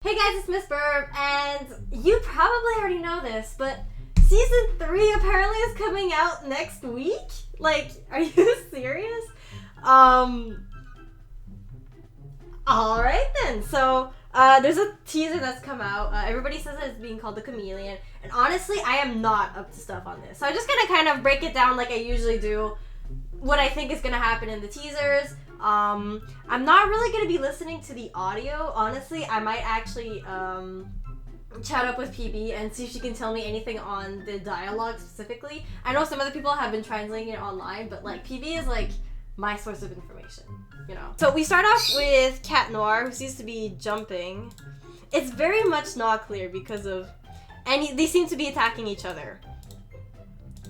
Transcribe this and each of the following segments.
Hey guys, it's Miss Burb, and you probably already know this, but season 3 apparently is coming out next week? Like, are you serious? Alright then. So, there's a teaser that's come out. Everybody says that it's being called The Chameleon, and honestly, I am not up to stuff on this. So I'm just gonna kind of break it down like I usually do, what I think is gonna happen in the teasers. I'm not really gonna be listening to the audio. Honestly, I might actually chat up with PB and see if she can tell me anything on the dialogue specifically. I know some other people have been translating it online, but like PB is like my source of information, you know. So we start off with Cat Noir, who seems to be jumping. It's very much not clear because of, and they seem to be attacking each other.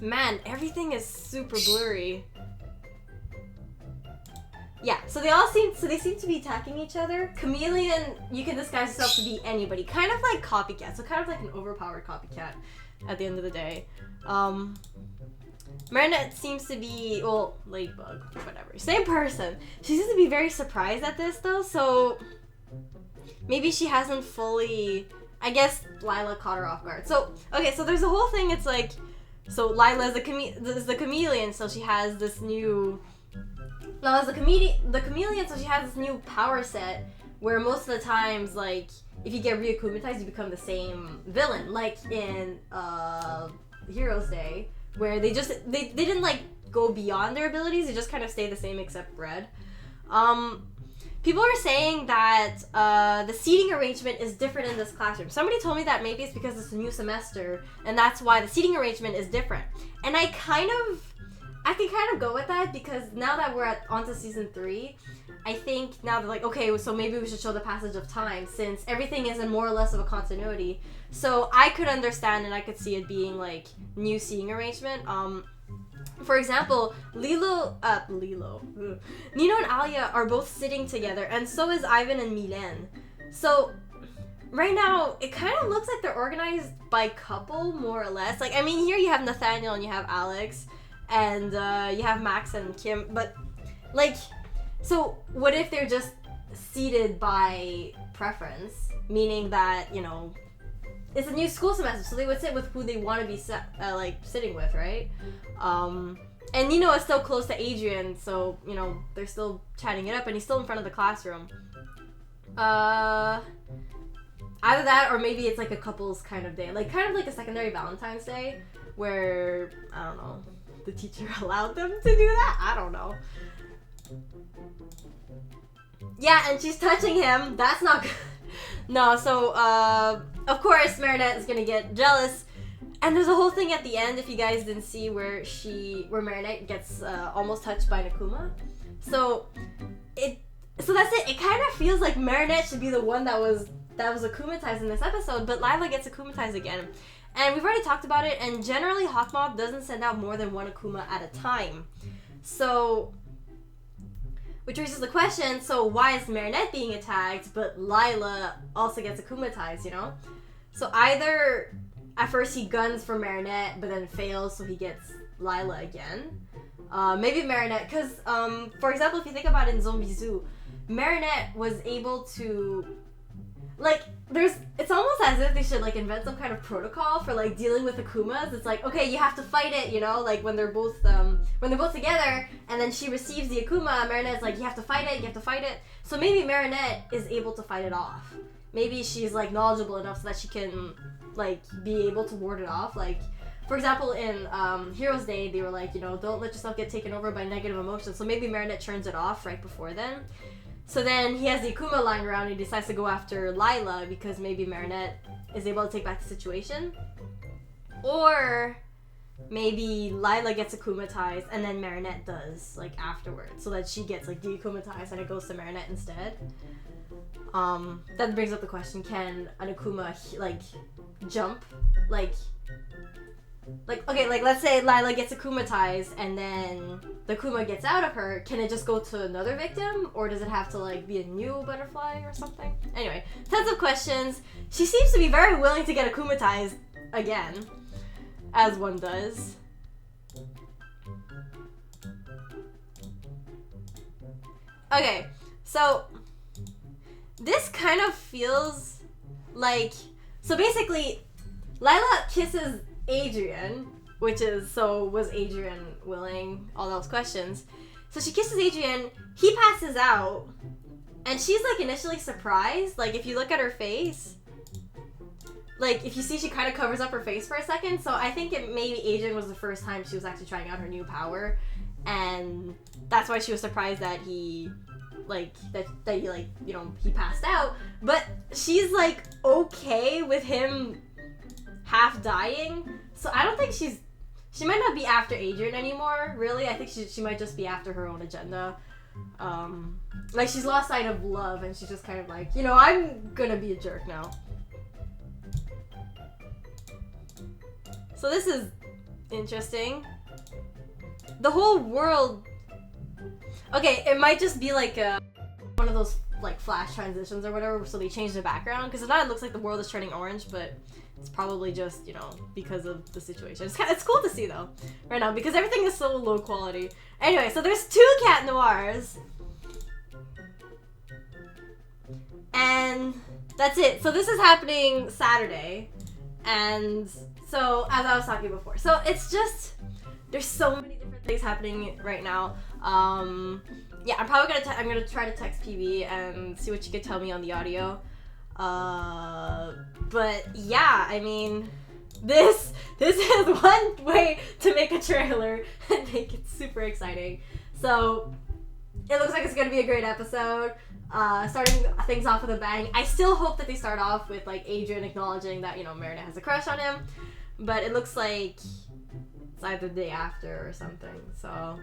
Man, everything is super blurry. Yeah, so they seem to be attacking each other. Chameleon, you can disguise yourself to be anybody. Kind of like copycat, so kind of like an overpowered copycat at the end of the day. Marinette seems to be, well, Ladybug, whatever. Same person. She seems to be very surprised at this though, so maybe she hasn't fully, I guess Lila caught her off guard. So, okay, so there's a whole thing, it's like, so Lila is the chameleon, so she has this new, Lila's the chameleon, so she has this new power set where most of the times, like, if you get re-akumatized, you become the same villain. Like in Heroes Day, where they didn't like go beyond their abilities, they just kind of stay the same except red. People are saying that the seating arrangement is different in this classroom. Somebody told me that maybe it's because it's a new semester and that's why the seating arrangement is different. And I can kind of go with that because now that we're onto season 3, I think now they're like, okay, so maybe we should show the passage of time since everything is in more or less of a continuity. So I could understand and I could see it being like new seating arrangement. For example, Nino and Alia are both sitting together, and so is Ivan and Milen. So right now, it kind of looks like they're organized by couple, more or less. Like, I mean, here you have Nathaniel and you have Alex, and you have Max and Kim, but like, so what if they're just seated by preference, meaning that, you know, it's a new school semester, so they would sit with who they want to be sitting with, right? And Nino is still close to Adrian, so, you know, they're still chatting it up, and he's still in front of the classroom. Either that, or maybe it's like a couple's kind of day, like kind of like a secondary Valentine's Day, where, I don't know, the teacher allowed them to do that? I don't know. Yeah, and she's touching him. That's not good. No, so, of course, Marinette is gonna get jealous. And there's a whole thing at the end, if you guys didn't see, where Marinette gets almost touched by Akuma. So that's it. It kind of feels like Marinette should be the one that was akumatized in this episode, but Lila gets akumatized again. And we've already talked about it, and generally Hawkmoth doesn't send out more than one Akuma at a time. So, which raises the question, so why is Marinette being attacked, but Lila also gets akumatized, you know? So either at first he guns for Marinette, but then fails, so he gets Lila again. Maybe Marinette, because, for example, if you think about it in Zombie Zoo, Marinette was able to, like, it's almost as if they should, like, invent some kind of protocol for, like, dealing with Akumas. It's like, okay, you have to fight it, you know, like, when they're both together, and then she receives the Akuma, Marinette's like, you have to fight it. So maybe Marinette is able to fight it off. Maybe she's, like, knowledgeable enough so that she can, like, be able to ward it off. Like, for example, in Heroes Day, they were like, you know, don't let yourself get taken over by negative emotions. So maybe Marinette turns it off right before then. So then he has the Akuma lying around and he decides to go after Lila because maybe Marinette is able to take back the situation. Or maybe Lila gets akumatized and then Marinette does, like, afterwards. So that she gets, like, de-akumatized and it goes to Marinette instead. That brings up the question, can an Akuma, like, jump? Like, okay, like, let's say Lila gets akumatized and then the Akuma gets out of her, can it just go to another victim? Or does it have to, like, be a new butterfly or something? Anyway, tons of questions. She seems to be very willing to get akumatized again, as one does. Okay, so this kind of feels like, so basically, Lila kisses Adrian, which is, so was Adrian willing? All those questions. So she kisses Adrian, he passes out, and she's like initially surprised. Like, if you look at her face, like, if you see, she kind of covers up her face for a second. So I think maybe Adrian was the first time she was actually trying out her new power, and that's why she was surprised that he, like, that he, like, you know, he passed out. But she's like okay with him half dying. So I don't think she might not be after Adrian anymore, really. I think she might just be after her own agenda. Like, she's lost sight of love, and she's just kind of like, you know, I'm gonna be a jerk now. So this is interesting. The whole world... Okay, it might just be like one of those like flash transitions or whatever, so they change the background. Because now it looks like the world is turning orange, but it's probably just, you know, because of the situation. It's cool to see though, right now, because everything is so low quality. Anyway, so there's 2 Cat Noirs. And that's it. So this is happening Saturday. And so, as I was talking before, so it's just, there's so many different things happening right now. Yeah, I'm probably gonna try to text PB and see what she could tell me on the audio. But yeah, I mean, this is one way to make a trailer and make it super exciting. So it looks like it's gonna be a great episode. Starting things off with a bang. I still hope that they start off with like Adrian acknowledging that, you know, Marinette has a crush on him, but it looks like it's either the day after or something. So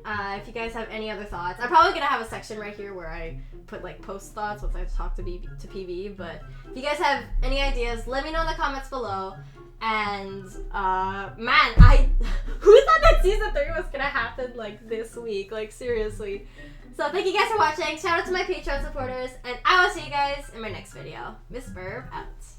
if you guys have any other thoughts, I'm probably gonna have a section right here where I put like post thoughts once I talk to PB. But if you guys have any ideas, let me know in the comments below. And man, who thought that season 3 was gonna happen like this week? Like, seriously. So thank you guys for watching. Shout out to my Patreon supporters, and I will see you guys in my next video. Miss Burb out.